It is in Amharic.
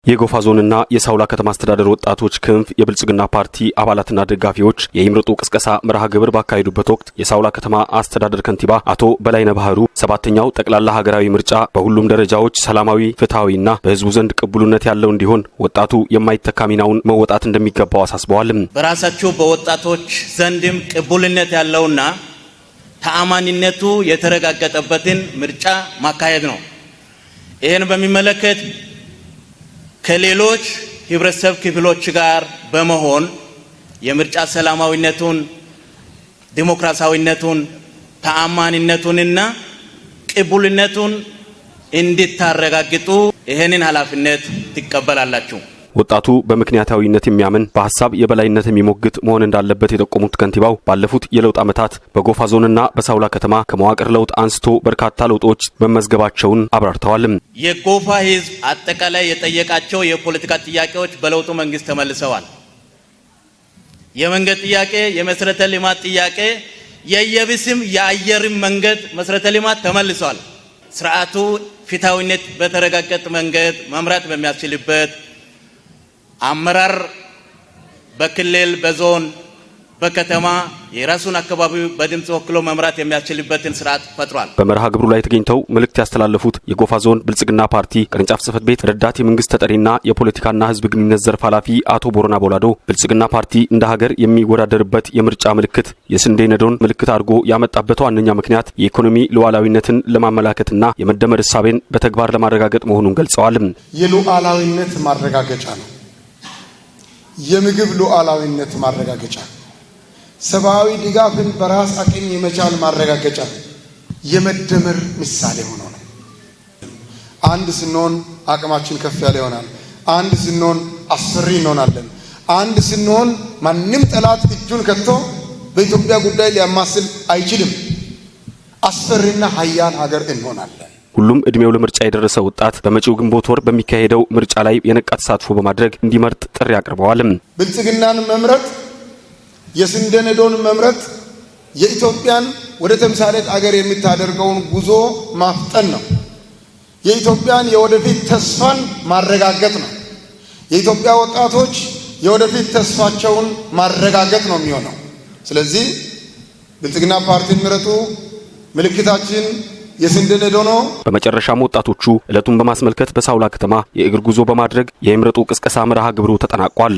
የጎፋ ዞንና የሳውላ ከተማ አስተዳደር ወጣቶች ክንፍ የብልጽግና ፓርቲ አባላትና ደጋፊዎች የይምርጡ ቅስቀሳ መርሃ ግብር ባካሄዱበት ወቅት የሳውላ ከተማ አስተዳደር ከንቲባ አቶ በላይነህ ባህሩ ሰባተኛው ጠቅላላ ሀገራዊ ምርጫ በሁሉም ደረጃዎች ሰላማዊ፣ ፍትሃዊና በህዝቡ ዘንድ ቅቡልነት ያለው እንዲሆን ወጣቱ የማይተካ ሚናውን መወጣት እንደሚገባው አሳስበዋል። በራሳቸው በወጣቶች ዘንድም ቅቡልነት ያለውና ተአማኒነቱ የተረጋገጠበትን ምርጫ ማካሄድ ነው። ይሄን በሚመለከት ከሌሎች ህብረተሰብ ክፍሎች ጋር በመሆን የምርጫ ሰላማዊነቱን፣ ዲሞክራሲያዊነቱን፣ ተአማኒነቱንና ቅቡልነቱን እንድታረጋግጡ ይሄንን ኃላፊነት ትቀበላላችሁ። ወጣቱ በምክንያታዊነት የሚያምን በሐሳብ የበላይነት የሚሞግት መሆን እንዳለበት የጠቆሙት ከንቲባው ባለፉት የለውጥ ዓመታት በጎፋ ዞንና በሳውላ ከተማ ከመዋቅር ለውጥ አንስቶ በርካታ ለውጦች መመዝገባቸውን አብራርተዋል። የጎፋ ህዝብ አጠቃላይ የጠየቃቸው የፖለቲካ ጥያቄዎች በለውጡ መንግስት ተመልሰዋል። የመንገድ ጥያቄ፣ የመሰረተ ልማት ጥያቄ፣ የየብስም የአየርም መንገድ መሰረተ ልማት ተመልሰዋል። ስርዓቱ ፍትሃዊነት በተረጋገጠ መንገድ መምራት በሚያስችልበት አመራር በክልል በዞን በከተማ የራሱን አካባቢ በድምጽ ወክሎ መምራት የሚያስችልበትን ስርዓት ፈጥሯል። በመርሃ ግብሩ ላይ ተገኝተው መልእክት ያስተላለፉት የጎፋ ዞን ብልጽግና ፓርቲ ቅርንጫፍ ጽህፈት ቤት ረዳት የመንግስት ተጠሪና የፖለቲካና ህዝብ ግንኙነት ዘርፍ ኃላፊ አቶ ቦረና ቦላዶ ብልጽግና ፓርቲ እንደ ሀገር የሚወዳደርበት የምርጫ ምልክት የስንዴ ነዶን ምልክት አድርጎ ያመጣበት ዋነኛ ምክንያት የኢኮኖሚ ሉዓላዊነትን ለማመላከትና የመደመር እሳቤን በተግባር ለማረጋገጥ መሆኑን ገልጸዋል። የሉዓላዊነት ማረጋገጫ ነው። የምግብ ሉዓላዊነት ማረጋገጫ፣ ሰብአዊ ድጋፍን በራስ አቅም የመቻል ማረጋገጫ፣ የመደመር ምሳሌ ሆኖ ነው። አንድ ስንሆን አቅማችን ከፍ ያለ ይሆናል። አንድ ስንሆን አስፈሪ እንሆናለን። አንድ ስንሆን ማንም ጠላት እጁን ከቶ በኢትዮጵያ ጉዳይ ሊያማስል አይችልም። አስፈሪና ኃያል ሀገር እንሆናለን። ሁሉም እድሜው ለምርጫ የደረሰ ወጣት በመጪው ግንቦት ወር በሚካሄደው ምርጫ ላይ የነቃ ተሳትፎ በማድረግ እንዲመርጥ ጥሪ አቅርበዋል። ብልጽግናን መምረጥ፣ የስንዴ ነዶን መምረጥ የኢትዮጵያን ወደ ተምሳሌት አገር የምታደርገውን ጉዞ ማፍጠን ነው። የኢትዮጵያን የወደፊት ተስፋን ማረጋገጥ ነው። የኢትዮጵያ ወጣቶች የወደፊት ተስፋቸውን ማረጋገጥ ነው የሚሆነው። ስለዚህ ብልጽግና ፓርቲን ምረጡ። ምልክታችን የስንዴ ነዶ ነው። በመጨረሻም ወጣቶቹ ዕለቱን በማስመልከት በሳውላ ከተማ የእግር ጉዞ በማድረግ የይምረጡ ቅስቀሳ መርሃ ግብሩ ተጠናቋል።